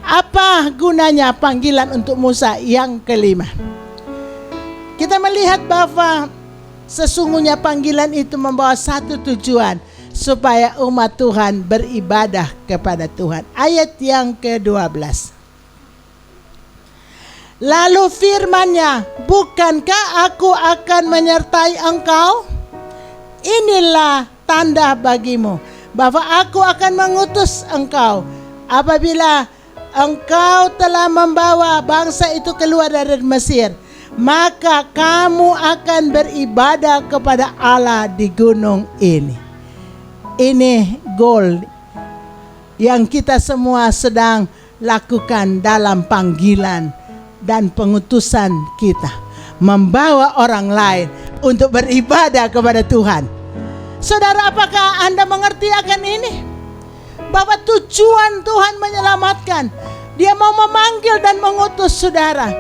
Apa gunanya panggilan untuk Musa yang kelima? Kita melihat bahwa sesungguhnya panggilan itu membawa satu tujuan, supaya umat Tuhan beribadah kepada Tuhan. Ayat yang ke-12. Lalu firman-Nya, bukankah aku akan menyertai engkau? Inilah tanda bagimu bahwa aku akan mengutus engkau apabila engkau telah membawa bangsa itu keluar dari Mesir, maka kamu akan beribadah kepada Allah di gunung ini. Ini goal yang kita semua sedang lakukan dalam panggilan dan pengutusan kita, membawa orang lain untuk beribadah kepada Tuhan. Saudara, apakah Anda mengerti akan ini? Bahwa tujuan Tuhan menyelamatkan, Dia mau memanggil dan mengutus saudara.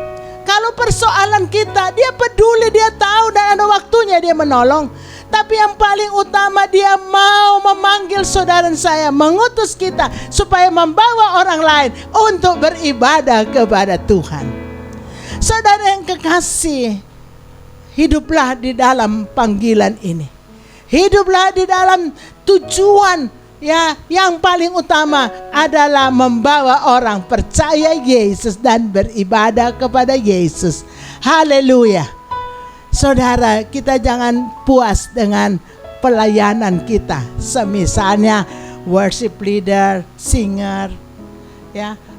Kalau persoalan kita, Dia peduli, Dia tahu dan ada waktunya Dia menolong. Tapi yang paling utama, Dia mau memanggil saudara dan saya, mengutus kita supaya membawa orang lain untuk beribadah kepada Tuhan. Saudara yang kekasih, hiduplah di dalam panggilan ini. Hiduplah di dalam tujuan yang paling utama adalah membawa orang percaya Yesus dan beribadah kepada Yesus. Haleluya. Saudara, kita jangan puas dengan pelayanan kita. Semisalnya worship leader, singer,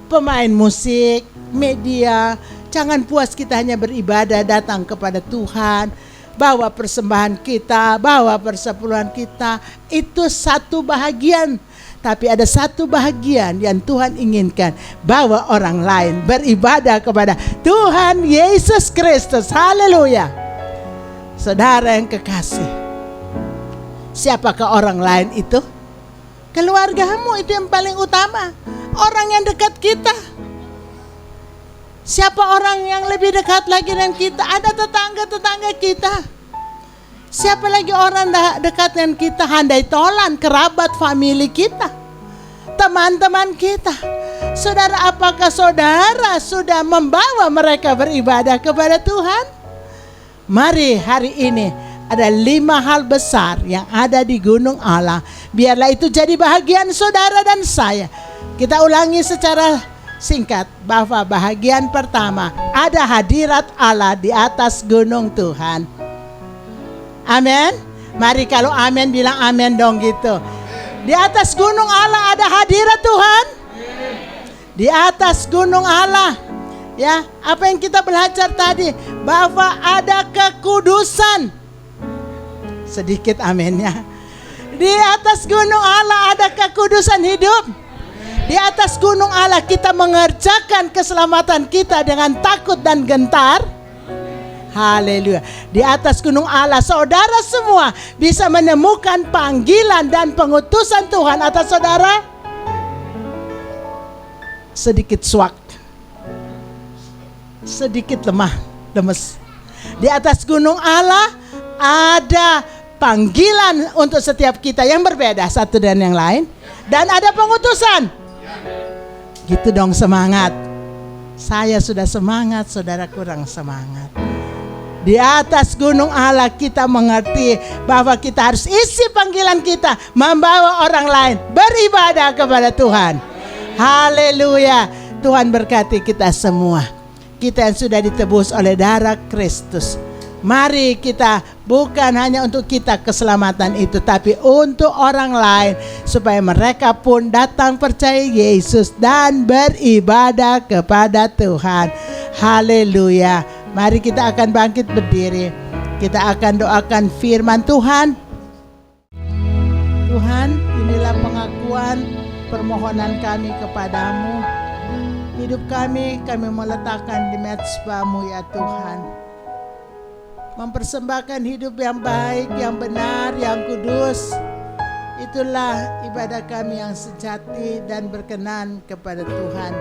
pemain musik, media. Jangan puas kita hanya beribadah, datang kepada Tuhan, bawa persembahan kita, bawa persepuluhan kita. Itu satu bahagian. Tapi ada satu bahagian yang Tuhan inginkan, bawa orang lain beribadah kepada Tuhan Yesus Kristus. Haleluya. Saudara yang kekasih, siapakah orang lain itu? Keluargamu itu yang paling utama. Orang yang dekat kita. Siapa orang yang lebih dekat lagi dengan kita? Ada tetangga-tetangga kita. Siapa lagi orang dekat dengan kita? Handai tolan, kerabat, famili kita, teman-teman kita. Saudara, apakah saudara sudah membawa mereka beribadah kepada Tuhan? Mari hari ini ada 5 hal besar yang ada di gunung Allah. Biarlah itu jadi bahagian saudara dan saya. Kita ulangi secara singkat bahwa bahagian pertama, ada hadirat Allah di atas gunung Tuhan. Amin. Mari kalau amin bilang amin dong gitu. Di atas gunung Allah ada hadirat Tuhan. Di atas gunung Allah, apa yang kita belajar tadi, bahwa ada kekudusan. Sedikit aminnya. Di atas gunung Allah ada kekudusan hidup. Di atas gunung Allah kita mengerjakan keselamatan kita dengan takut dan gentar. Haleluya. Di atas gunung Allah saudara semua bisa menemukan panggilan dan pengutusan Tuhan atas saudara. Sedikit swak, sedikit lemes. Di atas gunung Allah ada panggilan untuk setiap kita yang berbeda satu dan yang lain, dan ada pengutusan. Gitu dong, semangat. Saya sudah semangat, saudara kurang semangat. Di atas gunung Allah kita mengerti bahwa kita harus isi panggilan kita membawa orang lain beribadah kepada Tuhan. Haleluya. Tuhan berkati kita semua. Kita yang sudah ditebus oleh darah Kristus. Mari kita bukan hanya untuk kita keselamatan itu, tapi untuk orang lain, supaya mereka pun datang percaya Yesus dan beribadah kepada Tuhan. Haleluya. Mari kita akan bangkit berdiri. Kita akan doakan firman Tuhan. Tuhan, inilah pengakuan permohonan kami kepadamu. Hidup kami meletakkan di mezbah-Mu ya Tuhan. Mempersembahkan hidup yang baik, yang benar, yang kudus. Itulah ibadah kami yang sejati dan berkenan kepada Tuhan.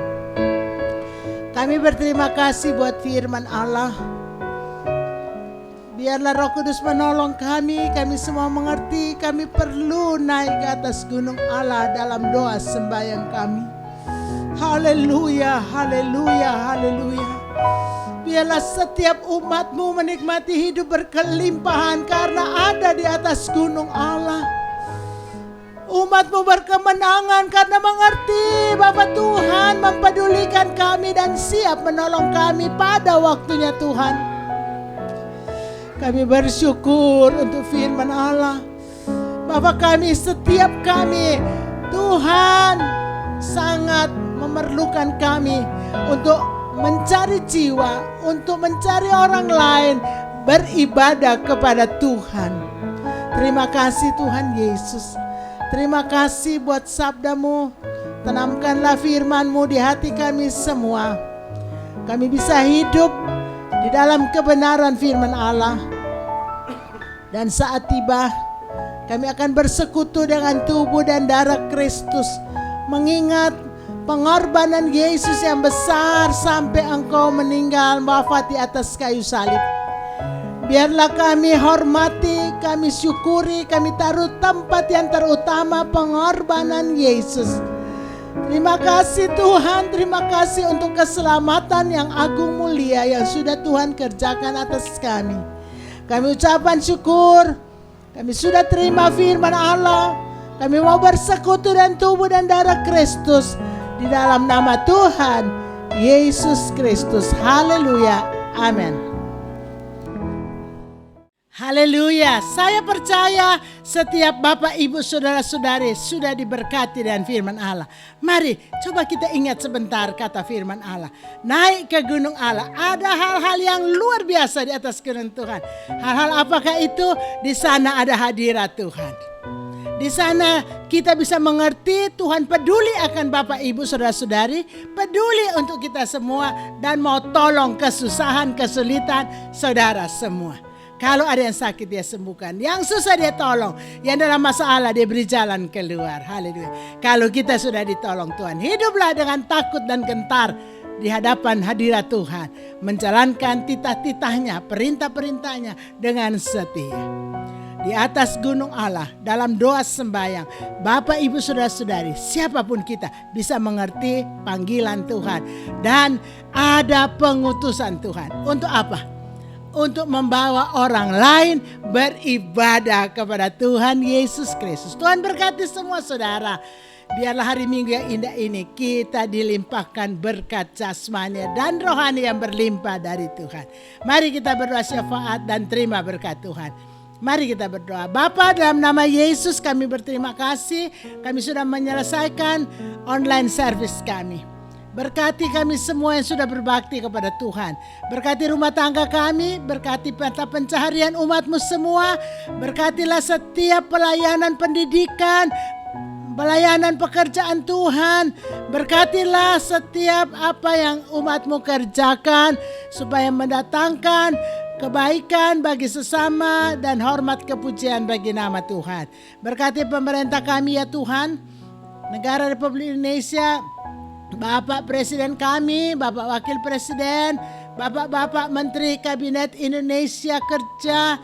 Kami berterima kasih buat firman Allah. Biarlah Roh Kudus menolong kami semua mengerti kami perlu naik ke atas gunung Allah dalam doa sembahyang kami. Haleluya, haleluya, haleluya. Biarlah setiap umat-Mu menikmati hidup berkelimpahan karena ada di atas gunung Allah. Umat-Mu berkemenangan karena mengerti Bapa Tuhan mempedulikan kami dan siap menolong kami pada waktunya Tuhan. Kami bersyukur untuk firman Allah. Bapa kami, setiap kami, Tuhan sangat memerlukan kami untuk mencari jiwa, untuk mencari orang lain beribadah kepada Tuhan. Terima kasih Tuhan Yesus. Terima kasih buat sabda-Mu. Tanamkanlah firman-Mu di hati kami semua. Kami bisa hidup di dalam kebenaran firman Allah. Dan saat tiba, kami akan bersekutu dengan tubuh dan darah Kristus, mengingat pengorbanan Yesus yang besar sampai Engkau meninggal wafat di atas kayu salib. Biarlah kami hormati, kami syukuri, kami taruh tempat yang terutama pengorbanan Yesus. Terima kasih Tuhan, terima kasih untuk keselamatan yang agung mulia yang sudah Tuhan kerjakan atas kami. Kami ucapkan syukur, kami sudah terima firman Allah. Kami mau bersekutu dan tubuh dan darah Kristus di dalam nama Tuhan Yesus Kristus. Haleluya, amin. Haleluya, saya percaya setiap Bapak, Ibu, Saudara-saudari sudah diberkati dengan firman Allah. Mari coba kita ingat sebentar kata firman Allah. Naik ke gunung Allah, ada hal-hal yang luar biasa di atas gunung Tuhan. Hal-hal apakah itu? Di sana ada hadirat Tuhan. Di sana kita bisa mengerti Tuhan peduli akan Bapak, Ibu, Saudara-saudari, peduli untuk kita semua dan mau tolong kesusahan, kesulitan saudara semua. Kalau ada yang sakit dia sembuhkan, yang susah dia tolong, yang dalam masalah dia beri jalan keluar. Haleluya. Kalau kita sudah ditolong Tuhan, hiduplah dengan takut dan gentar di hadapan hadirat Tuhan, menjalankan titah-titahnya, perintah-perintahnya dengan setia. Di atas gunung Allah, dalam doa sembahyang, Bapak, Ibu, Saudara-saudari, siapapun kita bisa mengerti panggilan Tuhan. Dan ada pengutusan Tuhan. Untuk apa? Untuk membawa orang lain beribadah kepada Tuhan Yesus Kristus. Tuhan berkati semua saudara. Biarlah hari Minggu yang indah ini kita dilimpahkan berkat jasmani dan rohani yang berlimpah dari Tuhan. Mari kita berdoa syafaat dan terima berkat Tuhan. Mari kita berdoa. Bapa, dalam nama Yesus kami berterima kasih. Kami sudah menyelesaikan online service kami. Berkati kami semua yang sudah berbakti kepada Tuhan. Berkati rumah tangga kami, berkati mata pencaharian umat-Mu semua. Berkatilah setiap pelayanan pendidikan, pelayanan pekerjaan Tuhan. Berkatilah setiap apa yang umat-Mu kerjakan supaya mendatangkan kebaikan bagi sesama dan hormat kepujian bagi nama Tuhan. Berkati pemerintah kami ya Tuhan, negara Republik Indonesia, Bapak Presiden kami, Bapak Wakil Presiden, Bapak-Bapak Menteri Kabinet Indonesia Kerja,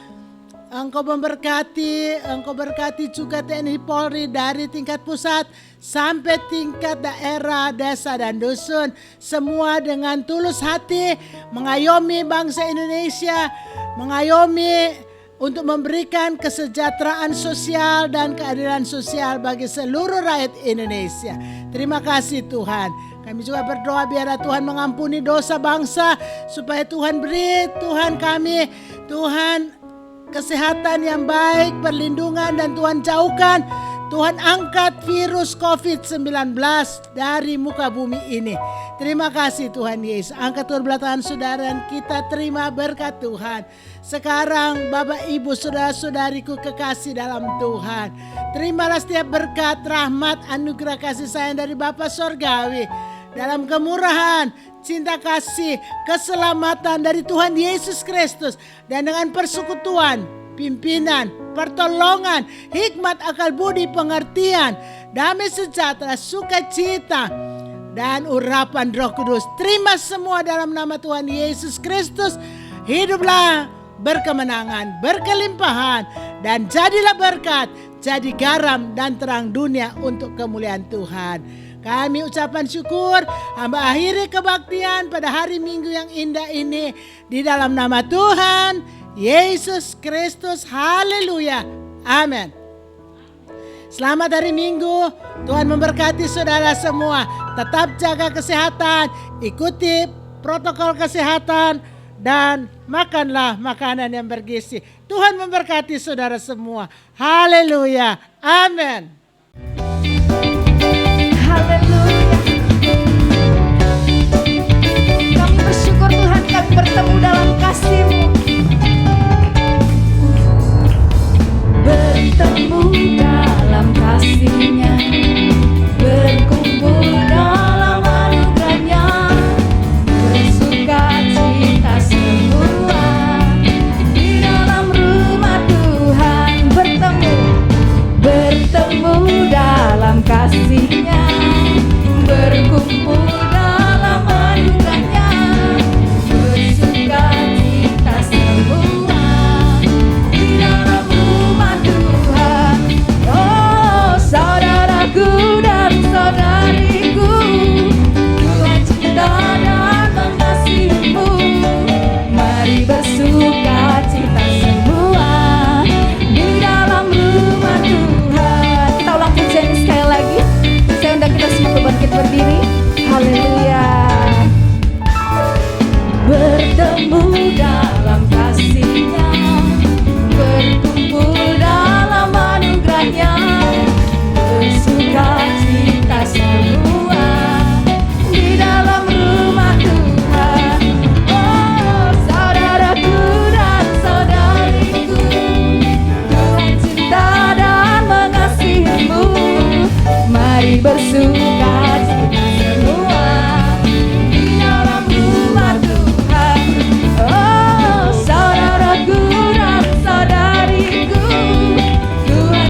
Engkau memberkati, Engkau berkati juga TNI Polri dari tingkat pusat sampai tingkat daerah, desa dan dusun. Semua dengan tulus hati mengayomi bangsa Indonesia, mengayomi untuk memberikan kesejahteraan sosial dan keadilan sosial bagi seluruh rakyat Indonesia. Terima kasih Tuhan. Kami juga berdoa biarlah Tuhan mengampuni dosa bangsa, supaya Tuhan beri Tuhan kami, Tuhan kesehatan yang baik, perlindungan, dan Tuhan jauhkan, Tuhan angkat virus COVID-19 dari muka bumi ini. Terima kasih Tuhan Yesus. Angkat kedua tangan saudara dan kita terima berkat Tuhan. Sekarang Bapak Ibu saudara-saudariku kekasih dalam Tuhan, terimalah setiap berkat, rahmat, anugerah kasih sayang dari Bapa Sorgawi. Dalam kemurahan, cinta kasih, keselamatan dari Tuhan Yesus Kristus. Dan dengan persekutuan, pimpinan, pertolongan, hikmat, akal budi, pengertian, damai sejahtera, sukacita, dan urapan Roh Kudus. Terima semua dalam nama Tuhan Yesus Kristus. Hiduplah berkemenangan, berkelimpahan, dan jadilah berkat, jadi garam dan terang dunia untuk kemuliaan Tuhan. Kami ucapan syukur, hamba akhiri kebaktian pada hari Minggu yang indah ini di dalam nama Tuhan Yesus Kristus. Haleluya. Amin. Selamat hari Minggu. Tuhan memberkati saudara semua. Tetap jaga kesehatan, ikuti protokol kesehatan, dan makanlah makanan yang bergizi. Tuhan memberkati saudara semua. Haleluya. Amin. Haleluya. Kami bersyukur Tuhan, kami bertemu dalam kasih-Mu. Bertemu dalam kasih-Nya, berkumpul dalam anugerah-Nya, bersuka cita semua di dalam rumah Tuhan. Bertemu dalam kasih-Nya, berkumpul dalam anugerah-Nya, bersuka cita semua di dalam rumah Tuhan. Oh saudaraku dan saudariku, Tuhan cinta dan mengasihi-Mu. Mari bersuka cita semua di dalam rumah Tuhan. Kita ulang pujian ini sekali lagi. Saya undang kita semua untuk bangkit berdiri. Haleluya. Bertemu dalam